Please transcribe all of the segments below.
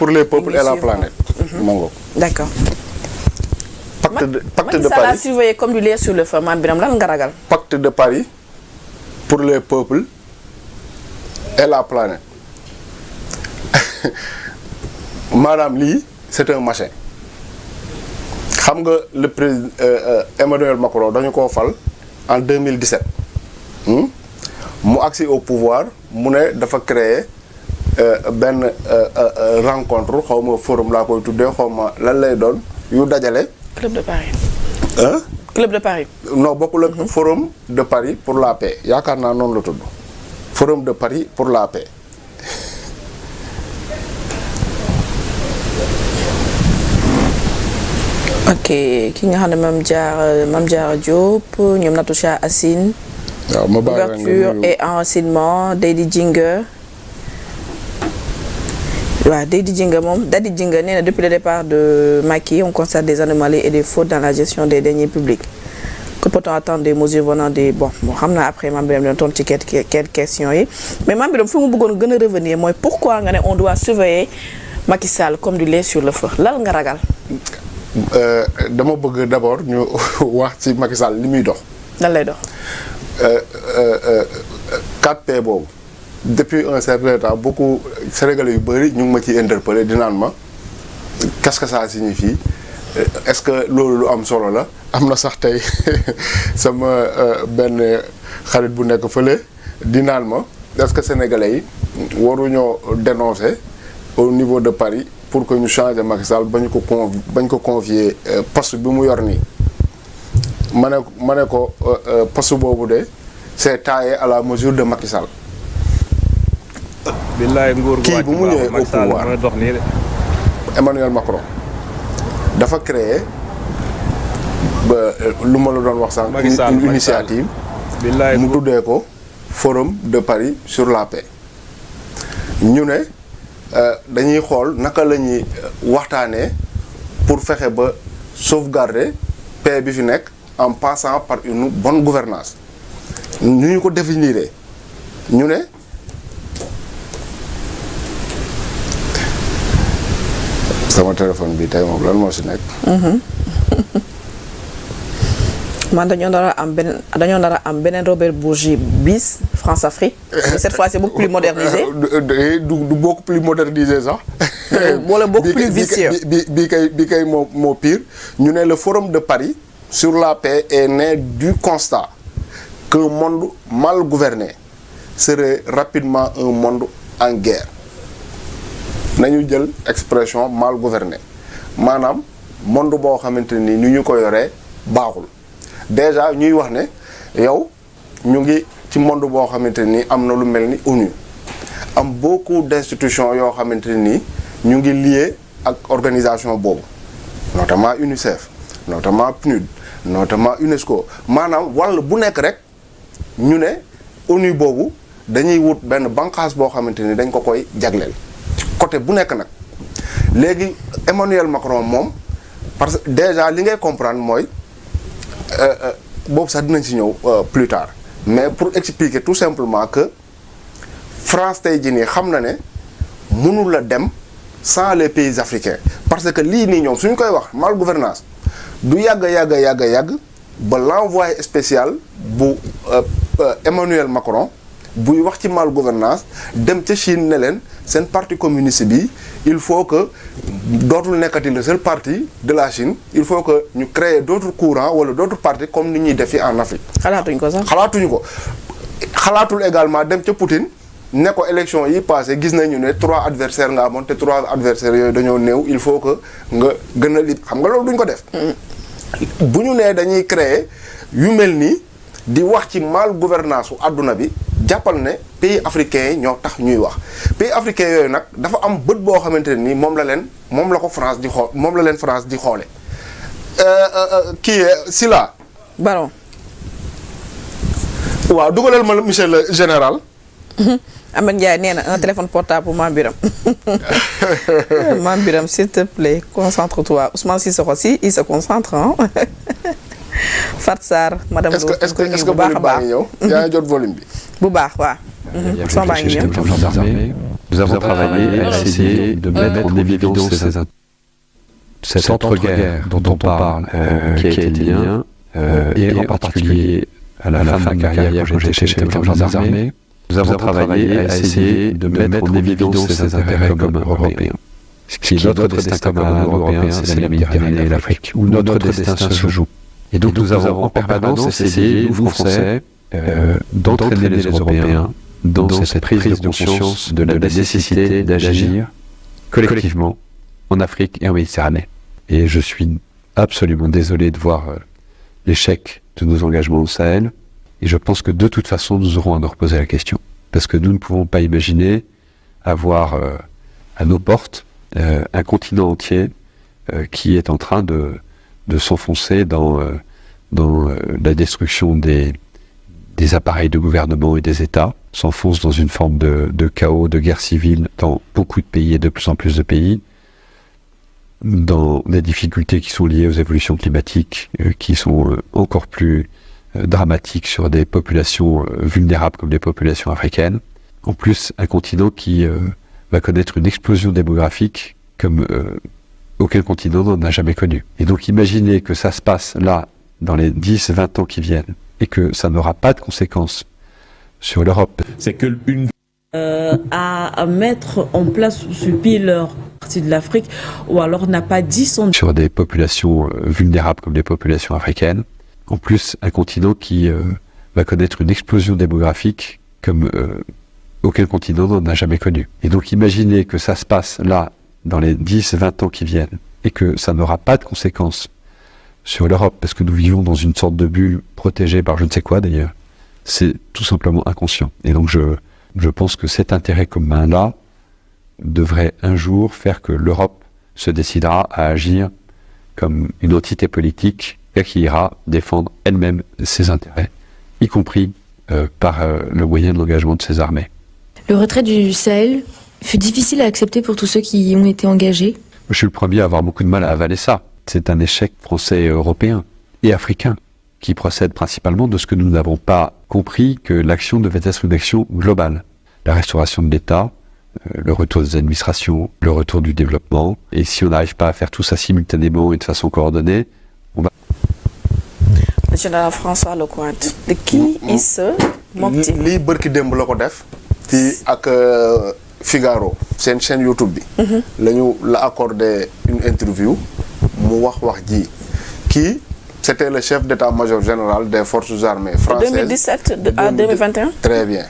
pour les peuples et la planète. Mango. D'accord. Pacte de Macky Sall a Paris. surveillé comme du lait sur le feu Mame Birame lan nga ragal. Pacte de Paris pour les peuples et la planète. Maanaam lii c'est un machin. xam nga le président Emmanuel Macron dañu koo fal en 2017. mu agsi au pouvoir mu ne dafa créer benn rencontre xaw ma forum laa koy tuddee xaw ma lan lay doon yu dajale. Club de Paris. Hein? Club de Paris. Non bokkul ak forum de Paris pour la paix yaakaar naa noonu la tudd forum de Paris pour la paix. ok ki nga xam ne Mame Diarra Diop ñoom Natoucha Assine. waaw ma bàyyi la ouverture et enracinement Deydi Djinga. waaw Deydi Djinga moom Deydi Djinga nee na depuis le départ de Macky on constate des anomalies et des fautes dans la gestion des deniers publics. Que peut-on attendre des mesures venant des bon xam naa après Mame Birame dina tontu ci quelques questions yi mais Mame Birame fi mu bëggoon gën a revenir mooy pourquoi nga ne on doit surveiller Macky Sall comme du lait sur le feu lal nga ragal. dama bëgg d'abord ñu wax ci Macky Sall li muy dox. lan lay dox. 4P boobu depuis un certain temps beaucoup Sénégalais yu bëri ñu ngi ma ciy interpellé di naan ma qu'est-ce que ça signifie est-ce que loolu lu am solo la. am na sax tey sama benn xarit bu nekk fële di naan ma est-ce que Sénégalais yi waruñoo dénoncer au niveau de Paris pour que ñu changer Macky Sall bañ ko confier poste bi mu yor nii. ma ne ko poste boobu de c'est taillé à la mesure de Macky Sall. billaay nguur gu kii bu mu ñëwee au pouvoir dox nii de. Emmanuel Macron dafa créer ba lu ma la doon wax sànq. une initiative. billaay mu tuddee ko forum de Paris sur la paix. ñu ne dañuy xool naka la ñuy waxtaanee pour fexe ba sauvegarder paix bi fi nekk en passant par une bonne gouvernance ñu ñu ko définiree ñu ne sama téléphone bi tey moom lan moo si nekk. man dañoo nar a am beneen Robert Bourgi bis France Afrique. mais cette fois c'est beaucoup plus modernisé. du beaucoup plus modernisé sax. wala beaucoup plus vicieux. bi kay moo pire ñu ne le forum de Paris sur la paix est né du constat qu'un monde mal gouverné serait rapidement un monde en guerre. nañu jël expression mal gouverné maanaam monde boo xamante ni ñu ko yoree baaxul déjà ñuy wax ne yow ñu ngi ci monde boo xamante ni am na lu mel ni ONU am beaucoup d'institutions yoo xamante ni ñu ngi lié ak organisation boobu notamment UNICEF notamment PNUD notamment UNESCO maanaam wàll bu nekk rek ñu ne ONU boobu dañuy wut benn bànqaas boo xamante ni dañ ko koy jagleel côté bu nekk nag léegi Emmanuel Macron moom parce que déjà li ngay comprendre mooy boobu sax dinañ ci ñëw plus tard mais pour expliquer tout simplement que France tey jii nii xam na ne mënul la dem sans les pays africains parce que lii nii ñoom suñ koy wax mal gouvernance du yàgg ba l'envoyé spécial bu Emmanuel Macron buy wax ci mal gouvernance dem ca Chine ne leen seen parti communiste bi il faut que dootul nekkati le seul parti de la Chine il faut que ñu créer d'autres courants wala d'autres partis comme ni ñuy def fi en Afrique. xalaatuñ ko sax xalaatul également dem ca Poutine ne ko élection yi passé gis nañu ne 3 adversaires nga amoon te 3 adversaires yooyu dañoo néew il faut que nga gën a libre xam nga loolu duñ ko def. bu ñu nee dañuy créer yu mel nii di wax ci mal gouvernance su àdduna bi. jàppal ne pays africains yi ñoo tax ñuy wax pays africains yooyu nag dafa am bët boo xamante ne nii moom la leen France di xoole kii Sila. Baron. waaw dugalal ma monsieur le général. Ahmed Ndiaye nee na un téléphone portable pour Mame Birame. Mame Birame s'il te plaît concentre-toi Ousmane Sissoko si il se concentre hein. Fat Sarr madame Lo est-ce que volume baa ngi ñëw yaa ngi jot volume bi. bu baax waaw. son baa ngi ñëw. Nous avons travaillé à essayer de mettre en évidence cette entre-guerre dont on parle, qui a été le mien, et en particulier à la fin de ma carrière quand j'étais chef d'état-major des armées. Nous avons travaillé à essayer de mettre en évidence ces intérêts communs européens. Ce qui est notre destin commun à l'Européen, c'est la Méditerranée et l'Afrique, où notre destin se joue. Et donc nous avons en permanence essayé, nous Français, d'entraîner les Européens dans cette prise de conscience de la nécessité d'agir collectivement en Afrique et en Méditerranée. Et je suis absolument désolé de voir l'échec de nos engagements au Sahel. Et je pense que de toute façon, nous aurons à nous reposer la question. Parce que nous ne pouvons pas imaginer avoir à nos portes un continent entier qui est en train de s'enfoncer dans la destruction des appareils de gouvernement et des États, s'enfonce dans une forme de chaos, de guerre civile dans beaucoup de pays et de plus en plus de pays, dans des difficultés qui sont liées aux évolutions climatiques, qui sont encore plus dramatiques sur des populations vulnérables comme les populations africaines. En plus, un continent qui va connaître une explosion démographique comme aucun continent n'en a jamais connu. Et donc imaginez que ça se passe là, dans les 10-20 ans qui viennent, et que ça n'aura pas de conséquences sur l'Europe. C'est que une à mettre en place ce pile partie de l'Afrique, ou alors n'a pas dit son... Sur des populations vulnérables comme les populations africaines. En plus, un continent qui va connaître une explosion démographique comme aucun continent n'en a jamais connu. Et donc imaginez que ça se passe là, dans les 10-20 ans qui viennent, et que ça n'aura pas de conséquences sur l'Europe, parce que nous vivons dans une sorte de bulle protégée par je ne sais quoi d'ailleurs. C'est tout simplement inconscient. Et donc je pense que cet intérêt commun-là devrait un jour faire que l'Europe se décidera à agir comme une entité politique et qui ira défendre elle-même ses intérêts, y compris par le moyen de l'engagement de ses armées. Le retrait du Sahel fut difficile à accepter pour tous ceux qui y ont été engagés. Je suis le premier à avoir beaucoup de mal à avaler ça. C'est un échec français et européen et africain qui procède principalement de ce que nous n'avons pas compris que l'action devait être une action globale. La restauration de l'État, le retour des administrations, le retour du développement. Et si on n'arrive pas à faire tout ça simultanément et de façon coordonnée, on va... Le général François Lecointe, de qui il se moque-t-il? lii bërki démb la ko def ci ak Figaro seen chaîne YouTube bi la accordé une interview mu wax ji kii c'était le chef d'état-major général des forces armées françaises 2017 à 2021. très bien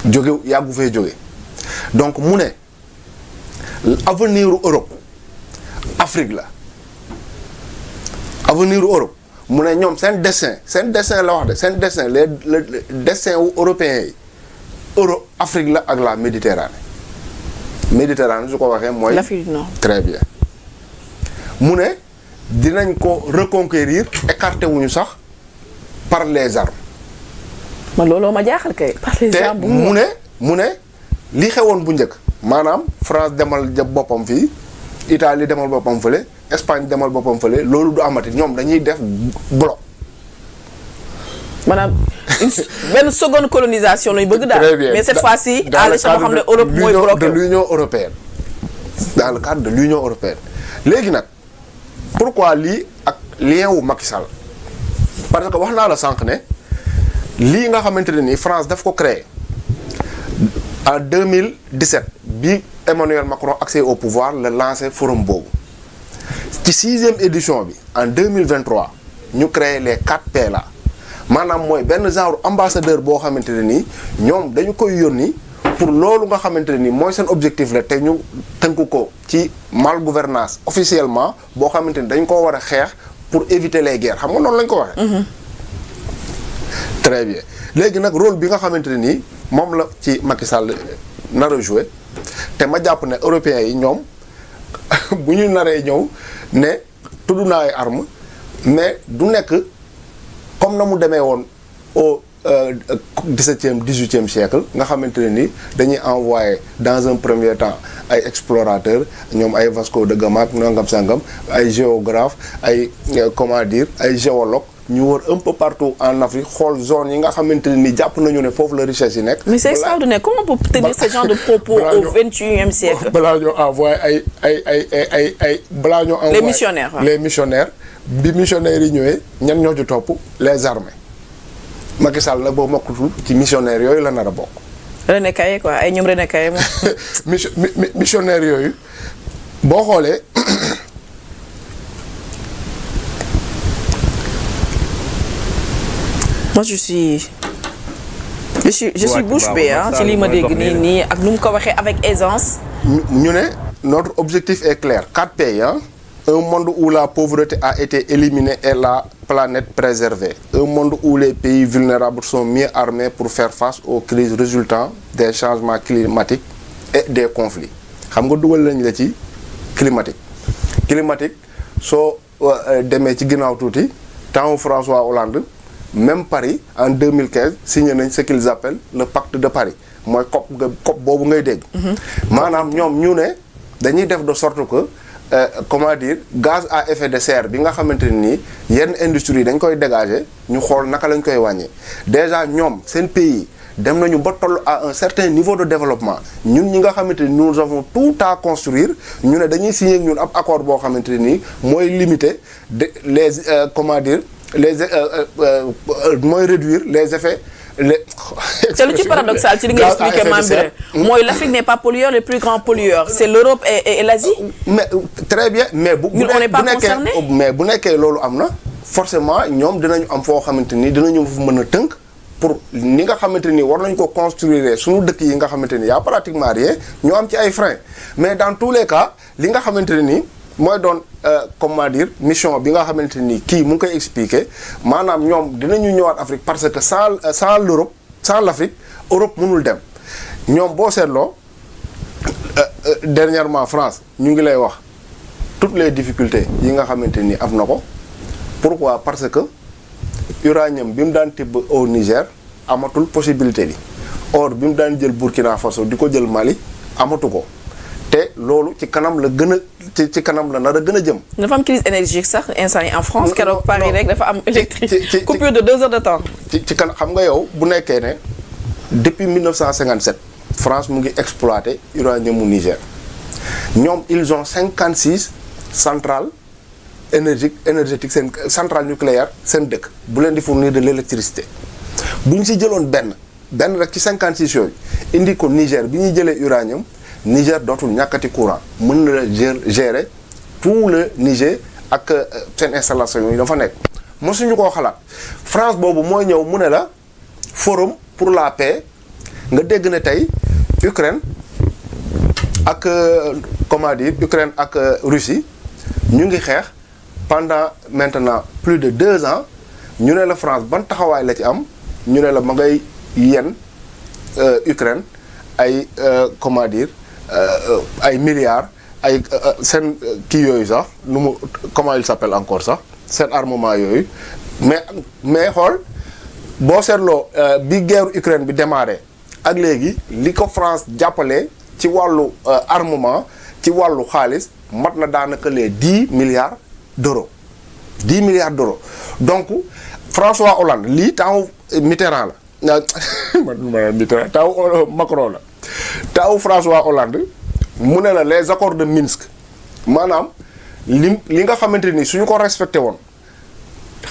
jóge yàggu fee jóge donc mu ne avenir Europe Afrique la avenir Europe mu ne ñoom seen destin la wax de seen destin le destin wu européens yi Afrique la ak la Méditerranée su ko waxee mooy l'Afrique du Nord. très bien mu ne dinañ ko reconquérir écarté wuñu sax par les armes. man looloo ma jaaxal kay. par les armes te mu ne li xewoon bu njëkk maanaam France demal boppam fii Italie demal boppam fële Espagne demal boppam fële loolu du amati ñoom dañuy def bloc. maanaam benn seconde colonisation lañu bëgg daal. mais cette fois-ci à l'échelle boo xam ne Europe mooy bloqué de l'Union européenne. dans le cadre de l'Union européenne léegi nag pourquoi lii ak lien wu Macky Sall parce que wax naa la sànq ne lii nga xamante ne nii France daf ko créé en 2017 bi Emmanuel Macron accès au pouvoir la lancé forum boobu ci 6e édition bi en 2023 ñu créé les 4P là maanaam mooy benn genre ambassadeur boo xamante ne nii ñoom dañu koy yónni pour loolu nga xamante ne nii mooy seen objectif la te ñu tënk ko ci malgouvernance officiellement boo xamante ni dañ ko war a xeex pour éviter les guerres xam nga noonu lañ ko waxee. très bien léegi nag rôle bi nga xamante ne nii moom la ci Macky Sall nar a joué te ma jàpp ne européens yi ñoom bu ñu naree ñëw ne tudd naa ay armes mais du nekk comme na mu demee woon au 17e 18e siècle nga xamante ne ni dañuy envoyer dans un premier temps ay explorateurs ñoom ay Vasco de Gama ak nangam sangam ay géographe ay comment dire ay géologue ñu wër un peu partout en Afrique xool zone yi nga xamante ni jàpp nañu ne foofu la richesse yi nekk. mais c'est extraordinaire comment on peut tenir ce genre de propos au 21e siècle. balaa ñoo envoyé ay balaa ñoo envoyé les missionnaires bi missionnaires yi ñëwee ñan ñoo ci topp les armées Macky Sall nag boo mokkutul ci missionnaires yooyu la nar a bokk. René Caillé quoi ay ñoom René Caillé moom. missionnaires yooyu boo xoolee. moi je suis bouche bée ci li ma dégg nii ak nu mu ko waxee avec aisance. ñu ne notre objectif est clair 4 pays un monde où la pauvreté a été éliminée et la planète préservée un monde où les pays vulnérables sont mieux armés pour faire face aux crises résultant des changements climatiques et des conflits xam nga dugal lañ la ci climatique soo demee ci ginnaaw tuuti temps François Hollande même Paris en 2015 signé nañ ce qu'ils appellent le pacte de Paris mooy COP boobu ngay dégg. maanaam ñoom ñu ne dañuy def de sorte que comment dire gaz à effet de serre bi nga xamante ni yenn industrie dañ koy dégager ñu xool naka lañ koy wàññi déjà ñoom seen pays dem nañu ba toll à un certain niveau de développement ñun ñi nga xamante ni nous avons tout à construire ñu ne dañuy signé ak ñun ab accord boo xamante ni mooy limiter les comment dire mooy réduire les effets. C'est lu ci paradoxal ci li nga expliqué Mame Birame mooy l'Afrique n'est pas pollueur le plus grand pollueur c'est l'Europe et l'Asie. mais très bien mais bu nekkee loolu am na forcément ñoom dinañu am foo xamante ni dinañu mën a tënk pour ni nga xamante ni war nañ ko construire suñu dëkk yi nga xamante ni y a pratiquement rien ñu am ci ay freins mais dans tous les cas li nga xamante ne ni mooy doon comment dire mission bi nga xamante ni kii mu ngi koy expliquer maanaam ñoom dinañu ñëwaat Afrique parce que sans l'Europe sans l'Afrique Europe mënul dem ñoom boo seetloo dernièrement France ñu ngi lay wax toutes les difficultés yi nga xamante ni am na ko pourquoi parce que uranium bi mu daan tibb au Niger amatul possibilité bi or bi mu daan jël Burkina Faso di ko jël Mali amatu ko te loolu ci kanam la gën a ci kanam la nar a gën a jëm. dafa am crise énergique sax instant yi en France keroog Paris rek dafa am électrique coupure de 2 heures de temps. ci kanam xam nga yow bu nekkee ne depuis 1957 France mu ngi exploité uranium mu Niger ñoom ils ont 56 centrales énergétiques seen centrale nucléaire seen dëkk bu leen di fournir de l'électricité bu ñu si jëloon benn rek ci 56 yooyu indi ko Niger bi ñuy jëlee uranium. Niger dootul ñàkkati courant mën na la gérer tout le Niger ak seen installation yi dafa nekk mosuñu koo xalaat France boobu mooy ñëw mu ne la forum pour la paix nga dégg ne tey Ukraine ak comment dire Ukraine ak Russie ñu ngi xeex pendant maintenant plus de 2 ans ñu ne la France ban taxawaay la ci am ñu ne la ma ngay yenn Ukraine ay comment dire ay milliards ay seen kii yooyu sax nu mu comment il s'appelle encore sax seen armement yooyu mais xool boo seetloo bi guerre Ukraine bi démarré ak léegi li ko France jàppale ci wàllu armement ci wàllu xaalis mat na daanaka les 10 milliards d'euros 10 milliards d'euros donc François Hollande lii temps Mitterrand la Mitterrand temps Macron la temps François Hollande mu ne la les accords de Minsk maanaam li nga xamante ni suñu ko respecté woon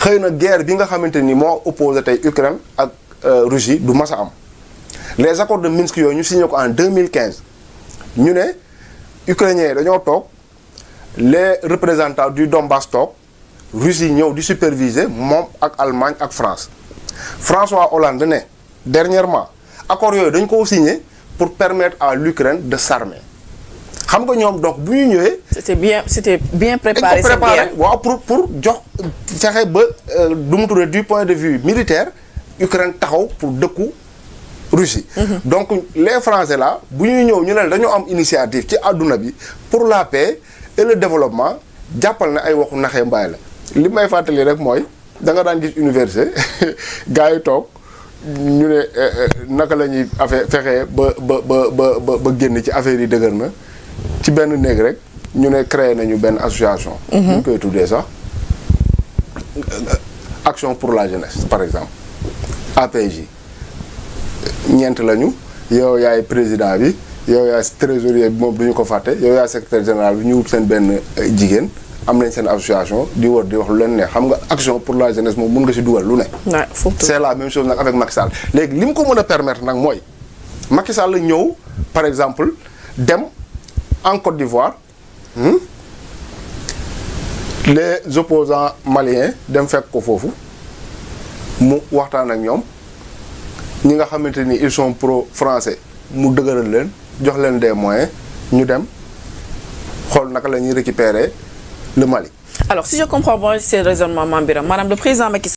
xëy na guerre bi nga xamante ni moo opposé tey Ukraine ak Russie du mas a am les accords de Minsk yooyu ñu signé ko en 2015 ñu ne ukrainiens dañoo toog les représentants du Donbass toog Russie ñëw di superviser moom ak Allemagne ak France François Hollande ne dernièrement accords yooyu dañ koo signé pour permettre à l'Ukraine de s'armer xam nga ñoom donc bu ñu ñëwee. c'était bien préparé. waaw pour jox fexe ba du mu tuddee du point de vue militaire Ukraine taxaw pour dëkku Russie. donc les Français là bu ñuy ñëw ñu ne dañoo am initiative ci àdduna bi pour la paix et le développement jàppal na ay waxu naxee mbaay la li may fàttali rek mooy da nga daan gis université gars yi toog ñu ne naka la ñuy fexe ba génn ci affaire yi dëgër na ci benn néeg rek ñu ne créé nañu benn association. ñu koy tuddee sax Action pour la jeunesse par exemple APJ ñeent lañu yow yaay président bi yow yaay trésorier bi moom du ñu ko fàtte yow yaay secrétaire général bi ñu wut seen benn jigéen am nañ seen association di wër di wax lu leen neex xam nga Action pour la jeunesse moom mun nga si dugal lu ne. c'est la même chose nag avec Macky Sall léegi li mu ko mën a permettre nag mooy Macky Sall la ñëw par exemple dem en Côte d'Ivoire les opposants maliens dem fekk ko foofu mu waxtaan ak ñoom ñi nga xamante ni ils sont pro-français mu dëgëral leen jox leen des moyens ñu dem xool naka la ñuy récupérer le Mali. Alors si je comprends bien ce raisonnement Mame Birame maanaam le président Macky